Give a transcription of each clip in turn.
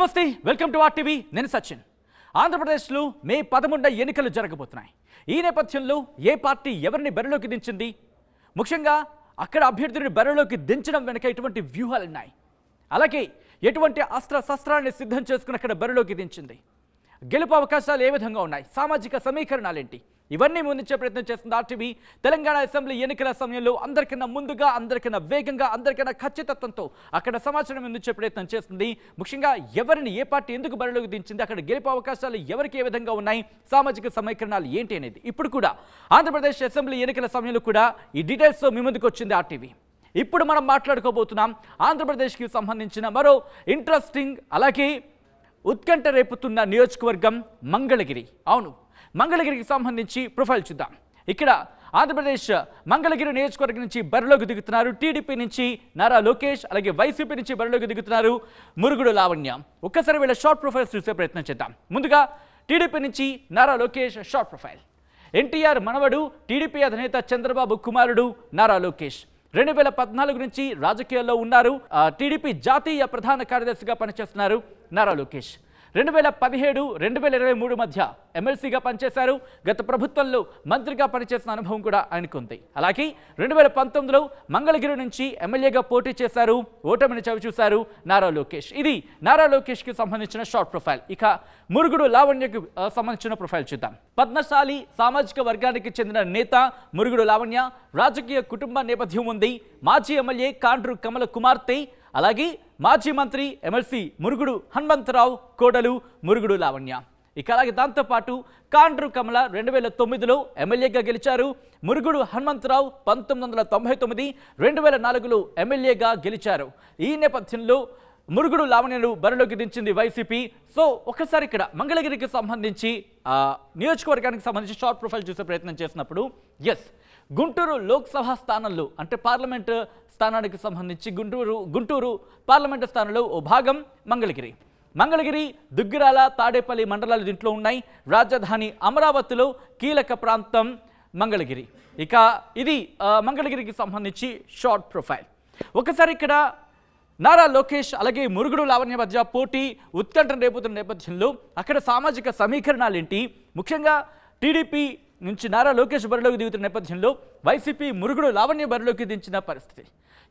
నమస్తే, welcome to RTV. నేను సచిన్. ఆంధ్రప్రదేశ్లో మే 11 ఎన్నికలు జరగబోతున్నాయి. ఈ నేపథ్యంలో ఏ పార్టీ ఎవరిని బరిలోకి దించింది, ముఖ్యంగా అక్కడ అభ్యర్థిని బరిలోకి దించడం వెనుక ఎటువంటి వ్యూహాలున్నాయి, అలాగే ఎటువంటి శస్త్రాన్ని సిద్ధం చేసుకుని అక్కడ బరిలోకి దించింది, గెలుపు అవకాశాలు ఏ విధంగా ఉన్నాయి, సామాజిక సమీకరణాలు ఏంటి, ఇవన్నీ ముందుంచే ప్రయత్నం చేస్తుంది ఆర్టీవీ. తెలంగాణ అసెంబ్లీ ఎన్నికల సమయంలో అందరికన్నా ముందుగా, అందరికన్నా వేగంగా, అందరికన్నా ఖచ్చితత్వంతో అక్కడ సమాచారం అందించే ప్రయత్నం చేస్తుంది. ముఖ్యంగా ఎవరిని ఏ పార్టీ ఎందుకు బరిలోకి దించింది, అక్కడ గెలుపు అవకాశాలు ఎవరికి ఏ విధంగా ఉన్నాయి, సామాజిక సమీకరణాలు ఏంటి అనేది ఇప్పుడు కూడా ఆంధ్రప్రదేశ్ అసెంబ్లీ ఎన్నికల సమయంలో కూడా ఈ డీటెయిల్స్తో మీ ముందుకు వచ్చింది ఆర్టీవీ. ఇప్పుడు మనం మాట్లాడుకోబోతున్నాం ఆంధ్రప్రదేశ్కి సంబంధించిన మరో ఇంట్రెస్టింగ్ అలాగే ఉత్కంఠ రేపుతున్న నియోజకవర్గం మంగళగిరి. అవును, మంగళగిరికి సంబంధించి ప్రొఫైల్ చూద్దాం. ఇక్కడ ఆంధ్రప్రదేశ్ మంగళగిరి నియోజకవర్గం నుంచి బరిలోకి దిగుతున్నారు టీడీపీ నుంచి నారా లోకేష్, అలాగే వైసీపీ నుంచి బరిలోకి దిగుతున్నారు మురుగుడు లావణ్య. ఒక్కసారి వీళ్ళ షార్ట్ ప్రొఫైల్స్ చూసే ప్రయత్నం చేద్దాం. ముందుగా టీడీపీ నుంచి నారా లోకేష్ షార్ట్ ప్రొఫైల్. ఎన్టీఆర్ మనవడు, టీడీపీ అధినేత చంద్రబాబు కుమారుడు నారా లోకేష్. 2014 నుంచి రాజకీయాల్లో ఉన్నారు. టీడీపీ జాతీయ ప్రధాన కార్యదర్శిగా పనిచేస్తున్నారు నారా లోకేష్. 2017, 2023 మధ్య ఎమ్మెల్సీగా పనిచేశారు. గత ప్రభుత్వంలో మంత్రిగా పనిచేసిన అనుభవం కూడా ఆయనకుంది. అలాగే 2019లో మంగళగిరి నుంచి ఎమ్మెల్యేగా పోటీ చేశారు, ఓటమిని చవిచూశారు నారా లోకేష్. ఇది నారా లోకేష్కి సంబంధించిన షార్ట్ ప్రొఫైల్. ఇక మురుగుడు లావణ్యకు సంబంధించిన ప్రొఫైల్ చూద్దాం. పద్మశాలి సామాజిక వర్గానికి చెందిన నేత మురుగుడు లావణ్య. రాజకీయ కుటుంబ నేపథ్యం ఉంది. మాజీ ఎమ్మెల్యే కాండ్రు కమల కుమార్తె, అలాగే మాజీ మంత్రి ఎమ్మెల్సీ మురుగుడు హనుమంతరావు కోడలు మురుగుడు లావణ్య. ఇక అలాగే దాంతోపాటు కాండ్రు కమల 2009లో ఎమ్మెల్యేగా గెలిచారు. మురుగుడు హనుమంతరావు 1999, 2004లో ఎమ్మెల్యేగా గెలిచారు. ఈ నేపథ్యంలో మురుగుడు లావణ్యను బరిలోకి దించింది వైసీపీ. సో ఒకసారి ఇక్కడ మంగళగిరికి సంబంధించి నియోజకవర్గానికి సంబంధించి షార్ట్ ప్రొఫైల్ చూసే ప్రయత్నం చేసినప్పుడు గుంటూరు లోక్సభ స్థానంలో అంటే పార్లమెంటు స్థానానికి సంబంధించి గుంటూరు పార్లమెంటు స్థానంలో ఓ భాగం మంగళగిరి, దుగ్గిరాల, తాడేపల్లి మండలాలు దీంట్లో ఉన్నాయి. రాజధాని అమరావతిలో కీలక ప్రాంతం మంగళగిరి. ఇక ఇది మంగళగిరికి సంబంధించి షార్ట్ ప్రొఫైల్. ఒకసారి ఇక్కడ నారా లోకేష్ అలాగే మురుగుడు లావణ్య మధ్య పోటీ ఉత్కంఠ రేపుతున్న నేపథ్యంలో అక్కడ సామాజిక సమీకరణాలు ఏంటి, ముఖ్యంగా టీడీపీ నుంచి నారా లోకేష్ బరిలోకి దిగుతున్న నేపథ్యంలో వైసీపీ మురుగుడు లావణ్య బరిలోకి దించిన పరిస్థితి.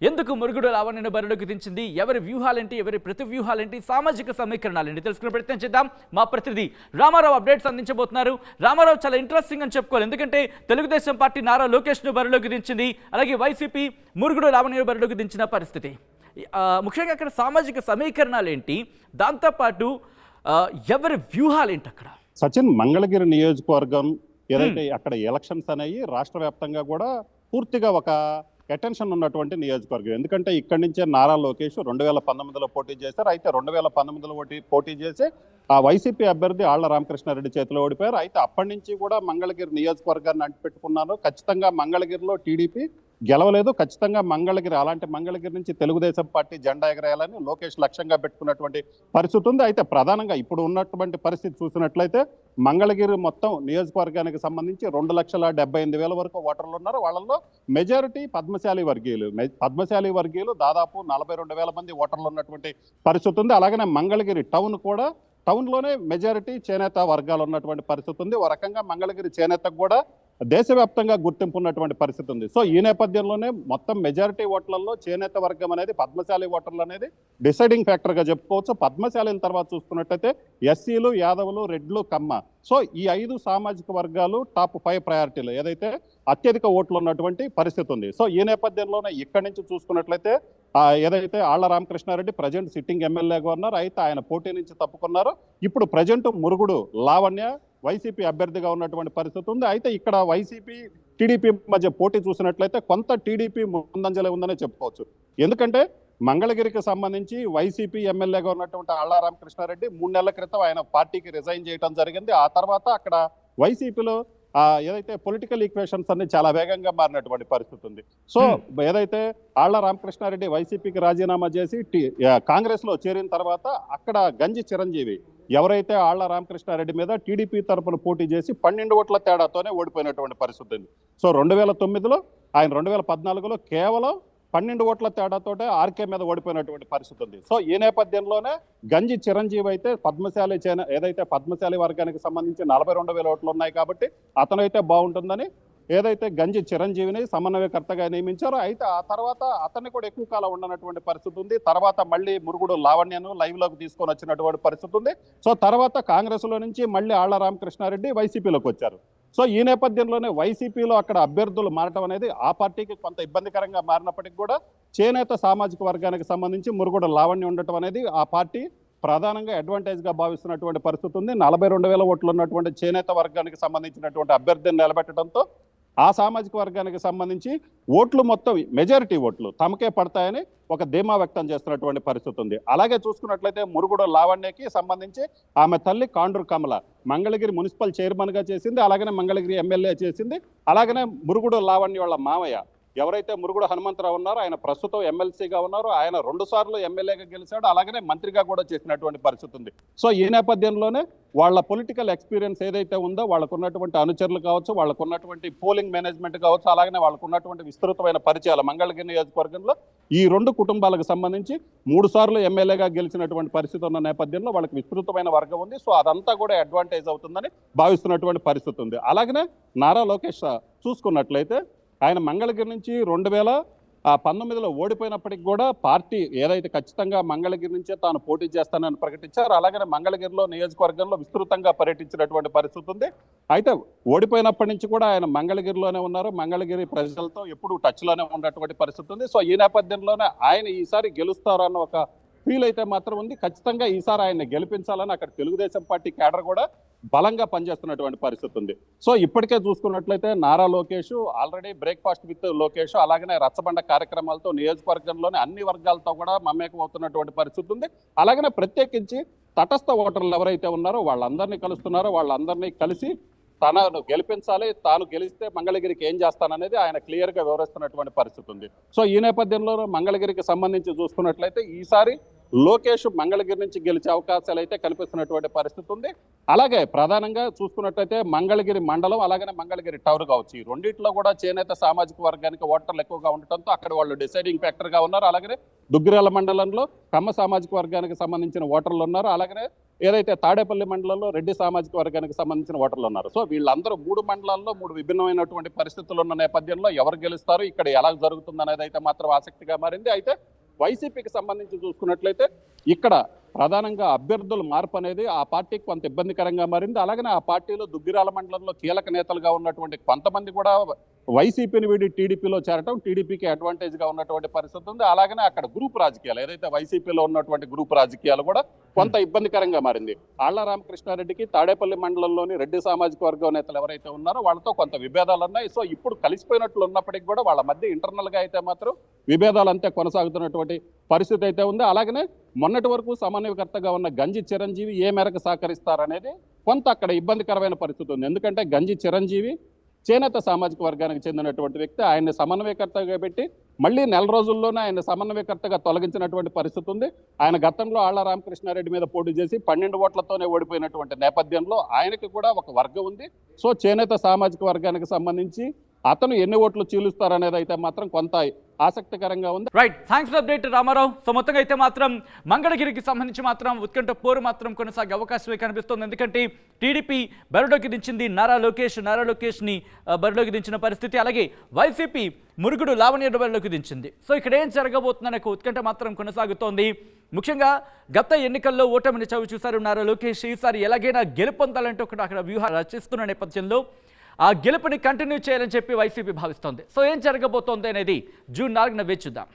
ఎందుకు మురుగుడు లావణ్యను బరిలోకి దించింది, ఎవరి వ్యూహాలేంటి, ఎవరి ప్రతి వ్యూహాలేంటి, సామాజిక సమీకరణాలేంటి తెలుసుకునే ప్రయత్నం చేద్దాం. మా ప్రతినిధి రామారావు అప్డేట్స్ అందించబోతున్నారు. రామారావు చాలా ఇంట్రెస్టింగ్ అని చెప్పుకోవాలి, ఎందుకంటే తెలుగుదేశం పార్టీ నారా లోకేష్ను బరిలోకి దించింది, అలాగే వైసీపీ మురుగుడు లావణ్యను బరిలోకి దించిన పరిస్థితి. ముఖ్యంగా అక్కడ సామాజిక సమీకరణాలు ఏంటి, దాంతోపాటు ఎవరి వ్యూహాలు ఏంటి అక్కడ. సచిన్, మంగళగిరి నియోజకవర్గం ఏదైతే అక్కడ ఎలక్షన్స్ అనేవి రాష్ట్ర వ్యాప్తంగా కూడా పూర్తిగా ఒక అటెన్షన్ ఉన్నటువంటి నియోజకవర్గం. ఎందుకంటే ఇక్కడి నుంచే నారా లోకేష్ 2019లో పోటీ చేశారు. అయితే 2019లో పోటీ చేసి ఆ వైసీపీ అభ్యర్థి ఆళ్ల రామకృష్ణారెడ్డి చేతిలో ఓడిపోయారు. అయితే అప్పటి నుంచి కూడా మంగళగిరి నియోజకవర్గాన్ని అంటిపెట్టుకున్నారు. ఖచ్చితంగా మంగళగిరిలో టీడీపీ గెలవలేదు. ఖచ్చితంగా అలాంటి మంగళగిరి నుంచి తెలుగుదేశం పార్టీ జెండా ఎగరేయాలని లోకేష్ లక్ష్యంగా పెట్టుకున్నటువంటి పరిస్థితి ఉంది. అయితే ప్రధానంగా ఇప్పుడు ఉన్నటువంటి పరిస్థితి చూసినట్లయితే మంగళగిరి మొత్తం నియోజకవర్గానికి సంబంధించి 2,78,000 వరకు ఓటర్లు ఉన్నారు. వాళ్ళల్లో మెజారిటీ పద్మశాలి వర్గీయులు దాదాపు 42,000 మంది ఓటర్లు ఉన్నటువంటి పరిస్థితి ఉంది. అలాగనే మంగళగిరి టౌన్లోనే మెజారిటీ చేనేత వర్గాలు ఉన్నటువంటి పరిస్థితి ఉంది. ఓ రకంగా మంగళగిరి చేనేతకు కూడా దేశవ్యాప్తంగా గుర్తింపు ఉన్నటువంటి పరిస్థితి ఉంది. సో ఈ నేపథ్యంలోనే మొత్తం మెజారిటీ ఓట్లలో చేనేత వర్గం అనేది, పద్మశాలి ఓటర్లు అనేది డిసైడింగ్ ఫ్యాక్టర్గా చెప్పుకోవచ్చు. పద్మశాలిల తర్వాత చూసుకున్నట్టయితే ఎస్సీలు, యాదవులు, రెడ్లు, కమ్మ. సో ఈ 5 సామాజిక వర్గాలు టాప్ 5 ప్రయారిటీలు ఏదైతే అత్యధిక ఓట్లు ఉన్నటువంటి పరిస్థితి ఉంది. సో ఈ నేపథ్యంలోనే ఇక్కడి నుంచి చూసుకున్నట్లయితే ఏదైతే ఆళ్ల రామకృష్ణారెడ్డి ప్రజెంట్ సిట్టింగ్ ఎమ్మెల్యేగా ఉన్నారు. అయితే ఆయన పోటీ నుంచి తప్పుకున్నారు. ఇప్పుడు ప్రజెంట్ మురుగుడు లావణ్య వైసీపీ అభ్యర్థిగా ఉన్నటువంటి పరిస్థితి ఉంది. అయితే ఇక్కడ వైసీపీ టీడీపీ మధ్య పోటీ చూసినట్లయితే కొంత టీడీపీ ముందంజలే ఉందనే చెప్పుకోవచ్చు. ఎందుకంటే మంగళగిరికి సంబంధించి వైసీపీ ఎమ్మెల్యేగా ఉన్నటువంటి ఆళ్ల రామకృష్ణారెడ్డి 3 నెలల క్రితం ఆయన పార్టీకి రిజైన్ చేయడం జరిగింది. ఆ తర్వాత అక్కడ వైసీపీలో ఏదైతే పొలిటికల్ ఈక్వేషన్స్ అన్ని చాలా వేగంగా మారినటువంటి పరిస్థితి ఉంది. సో ఏదైతే ఆళ్ల రామకృష్ణారెడ్డి వైసీపీకి రాజీనామా చేసి కాంగ్రెస్ లో చేరిన తర్వాత అక్కడ గంజి చిరంజీవి ఎవరైతే ఆళ్ల రామకృష్ణారెడ్డి మీద టీడీపీ తరపున పోటీ చేసి 12 ఓట్ల తేడాతోనే ఓడిపోయినటువంటి పరిస్థితి ఉంది. సో 2009లో ఆయన 2014లో కేవలం 12 ఓట్ల తేడాతోటే ఆర్కే మీద ఓడిపోయినటువంటి పరిస్థితి ఉంది. సో ఈ నేపథ్యంలోనే గంజి చిరంజీవి అయితే ఏదైతే పద్మశాలి వర్గానికి సంబంధించి 42,000 ఓట్లు ఉన్నాయి కాబట్టి అతనైతే బాగుంటుందని ఏదైతే గంజి చిరంజీవిని సమన్వయకర్తగా నియమించారో, అయితే ఆ తర్వాత అతన్ని కూడా ఎక్కువ కాలం ఉండనటువంటి పరిస్థితి ఉంది. తర్వాత మళ్ళీ మురుగుడు లావణ్యను లైవ్లోకి తీసుకొని వచ్చినటువంటి పరిస్థితి ఉంది. సో తర్వాత కాంగ్రెస్లో నుంచి మళ్ళీ ఆళ్ల రామకృష్ణారెడ్డి వైసీపీలోకి వచ్చారు. సో ఈ నేపథ్యంలోనే వైసీపీలో అక్కడ అభ్యర్థులు మారటం అనేది ఆ పార్టీకి కొంత ఇబ్బందికరంగా మారినప్పటికీ కూడా చేనేత సామాజిక వర్గానికి సంబంధించి మురుగుడు లావణ్య ఉండటం అనేది ఆ పార్టీ ప్రధానంగా అడ్వాంటేజ్గా భావిస్తున్నటువంటి పరిస్థితి ఉంది. 42,000 ఓట్లు ఉన్నటువంటి చేనేత వర్గానికి సంబంధించినటువంటి అభ్యర్థిని నిలబెట్టడంతో ఆ సామాజిక వర్గానికి సంబంధించి ఓట్లు మొత్తం మెజారిటీ ఓట్లు తమకే పడతాయని ఒక ధీమా వ్యక్తం చేస్తున్నటువంటి పరిస్థితి ఉంది. అలాగే చూసుకున్నట్లయితే మురుగుడు లావణ్యకి సంబంధించి ఆమె తల్లి కాండ్రు కమల మంగళగిరి మున్సిపల్ చైర్మన్గా చేసింది, అలాగనే మంగళగిరి ఎమ్మెల్యే చేసింది. అలాగనే మురుగుడు లావణ్య వాళ్ళ మామయ్య ఎవరైతే మురుగుడు హనుమంతరావు ఉన్నారో ఆయన ప్రస్తుతం ఎమ్మెల్సీగా ఉన్నారు. ఆయన 2 సార్లు ఎమ్మెల్యేగా గెలిచాడు, అలాగనే మంత్రిగా కూడా చేసినటువంటి పరిస్థితి ఉంది. సో ఈ నేపథ్యంలోనే వాళ్ళ పొలిటికల్ ఎక్స్పీరియన్స్ ఏదైతే ఉందో, వాళ్ళకు ఉన్నటువంటి అనుచరులు కావచ్చు, వాళ్ళకు ఉన్నటువంటి పోలింగ్ మేనేజ్మెంట్ కావచ్చు, అలాగనే వాళ్ళకు ఉన్నటువంటి విస్తృతమైన పరిచయాలు మంగళగిరి నియోజకవర్గంలో ఈ 2 కుటుంబాలకు సంబంధించి 3 సార్లు ఎమ్మెల్యేగా గెలిచినటువంటి పరిస్థితి ఉన్న నేపథ్యంలో వాళ్ళకి విస్తృతమైన వర్గం ఉంది. సో అదంతా కూడా అడ్వాంటేజ్ అవుతుందని భావిస్తున్నటువంటి పరిస్థితి ఉంది. అలాగనే నారా లోకేష్ చూసుకున్నట్లయితే ఆయన మంగళగిరి నుంచి 2019లో ఓడిపోయినప్పటికి కూడా పార్టీ ఏదైతే ఖచ్చితంగా మంగళగిరి నుంచే తాను పోటీ చేస్తానని ప్రకటించారు. అలాగనే మంగళగిరిలో నియోజకవర్గంలో విస్తృతంగా పర్యటించినటువంటి పరిస్థితి ఉంది. అయితే ఓడిపోయినప్పటి నుంచి కూడా ఆయన మంగళగిరిలోనే ఉన్నారు, మంగళగిరి ప్రజలతో ఎప్పుడు టచ్లోనే ఉన్నటువంటి పరిస్థితి ఉంది. సో ఈ నేపథ్యంలోనే ఆయన ఈసారి గెలుస్తారన్న ఒక ఫీల్ అయితే మాత్రం ఉంది. ఖచ్చితంగా ఈసారి ఆయన్ని గెలిపించాలని అక్కడ తెలుగుదేశం పార్టీ కేడర్ కూడా బలంగా పనిచేస్తున్నటువంటి పరిస్థితి ఉంది. సో ఇప్పటికే చూసుకున్నట్లయితే Nara Lokesh already breakfast with Lokesh అలాగనే రచ్చబండ కార్యక్రమాలతో నియోజకవర్గంలోని అన్ని వర్గాలతో కూడా మమేకం అవుతున్నటువంటి పరిస్థితి ఉంది. అలాగనే ప్రత్యేకించి తటస్థ ఓటర్లు ఎవరైతే ఉన్నారో వాళ్ళందరినీ కలుస్తున్నారో, వాళ్ళందరినీ కలిసి తనను గెలిపించాలి, తాను గెలిస్తే మంగళగిరికి ఏం చేస్తాననేది ఆయన క్లియర్గా వివరిస్తున్నటువంటి పరిస్థితి ఉంది. సో ఈ నేపథ్యంలో మంగళగిరికి సంబంధించి చూసుకున్నట్లయితే ఈసారి లోకేష్ మంగళగిరి నుంచి గెలిచే అవకాశాలు అయితే కనిపిస్తున్నటువంటి పరిస్థితి ఉంది. అలాగే ప్రధానంగా చూసుకున్నట్లయితే మంగళగిరి మండలం అలాగనే మంగళగిరి టౌన్ కావచ్చు, ఈ రెండింటిలో కూడా చేనేత సామాజిక వర్గానికి ఓటర్లు ఎక్కువగా ఉండటంతో అక్కడ వాళ్ళు డిసైడింగ్ ఫ్యాక్టర్గా ఉన్నారు. అలాగనే దుగ్గిరాల మండలంలో కమ్మ సామాజిక వర్గానికి సంబంధించిన ఓటర్లు ఉన్నారు. అలాగనే ఏదైతే తాడేపల్లి మండలంలో రెడ్డి సామాజిక వర్గానికి సంబంధించిన ఓటర్లు ఉన్నారు. సో వీళ్ళందరూ 3 మండలాల్లో 3 విభిన్నమైనటువంటి పరిస్థితులు ఉన్న నేపథ్యంలో ఎవరు గెలుస్తారు, ఇక్కడ ఎలా జరుగుతుంది అనేది అయితే మాత్రం ఆసక్తిగా మారింది. అయితే వైసీపీకి సంబంధించి చూసుకున్నట్లయితే ఇక్కడ ప్రధానంగా అభ్యర్థుల మార్పు అనేది ఆ పార్టీకి కొంత ఇబ్బందికరంగా మారింది. అలాగనే ఆ పార్టీలో దుగ్గిరాల మండలంలో కీలక నేతలుగా ఉన్నటువంటి కొంతమంది కూడా వైసీపీని వీడి టీడీపీలో చేరటం టీడీపీకి అడ్వాంటేజ్గా ఉన్నటువంటి పరిస్థితి ఉంది. అలాగనే అక్కడ గ్రూప్ రాజకీయాలు ఏదైతే వైసీపీలో ఉన్నటువంటి గ్రూప్ రాజకీయాలు కూడా కొంత ఇబ్బందికరంగా మారింది. ఆళ్ల రామకృష్ణారెడ్డికి తాడేపల్లి మండలంలోని రెడ్డి సామాజిక వర్గ నేతలు ఎవరైతే ఉన్నారో వాళ్ళతో కొంత విభేదాలు ఉన్నాయి. సో ఇప్పుడు కలిసిపోయినట్లు ఉన్నప్పటికీ కూడా వాళ్ళ మధ్య ఇంటర్నల్గా అయితే మాత్రం విభేదాలు అంతే కొనసాగుతున్నటువంటి పరిస్థితి అయితే ఉంది. అలాగనే మొన్నటి వరకు సమన్వయకర్తగా ఉన్న గంజి చిరంజీవి ఏ మేరకు సహకరిస్తారనేది కొంత అక్కడ ఇబ్బందికరమైన పరిస్థితి ఉంది. ఎందుకంటే గంజి చిరంజీవి చేనేత సామాజిక వర్గానికి చెందినటువంటి వ్యక్తి, ఆయన్ని సమన్వయకర్తగా పెట్టి మళ్ళీ 4 రోజుల్లోనే ఆయన సమన్వయకర్తగా తొలగించినటువంటి పరిస్థితి ఉంది. ఆయన గతంలో ఆళ్ల రామకృష్ణారెడ్డి మీద పోటీ చేసి 12 ఓట్లతోనే ఓడిపోయినటువంటి నేపథ్యంలో ఆయనకి కూడా ఒక వర్గం ఉంది. సో చేనేత సామాజిక వర్గానికి సంబంధించి అతను ఎన్ని ఓట్లు చీలుస్తారనేది అయితే మాత్రం కొంత ఆసక్తికరంగా ఉంది. Right, thanks for update Ramarao. So మొత్తంగా అయితే మాత్రం మంగళగిరికి సంబంధించి మాత్రం ఉత్కంఠ పోరు మాత్రం కొనసాగే అవకాశమే కనిపిస్తుంది. ఎందుకంటే టీడీపీ బరిలోకి దించింది నారా లోకేష్ని బరిలోకి దించిన పరిస్థితి. అలాగే వైసీపీ మురుగుడు లావణ్య బరిలోకి దించింది. సో ఇక్కడ ఏం జరగబోతుందనే ఉత్కంఠ మాత్రం కొనసాగుతోంది. ముఖ్యంగా గత ఎన్నికల్లో ఓటమిని చవి చూశారు నారా లోకేష్. ఈసారి ఎలాగైనా గెలుపొందాలంటూ కూడా అక్కడ వ్యూహాలు రచిస్తున్న నేపథ్యంలో ఆ గెలుపుని కంటిన్యూ చేయాలని చెప్పి వైసీపీ భావిస్తోంది. సో ఏం జరగబోతోంది అనేది జూన్ 4న వేచి చూద్దాం.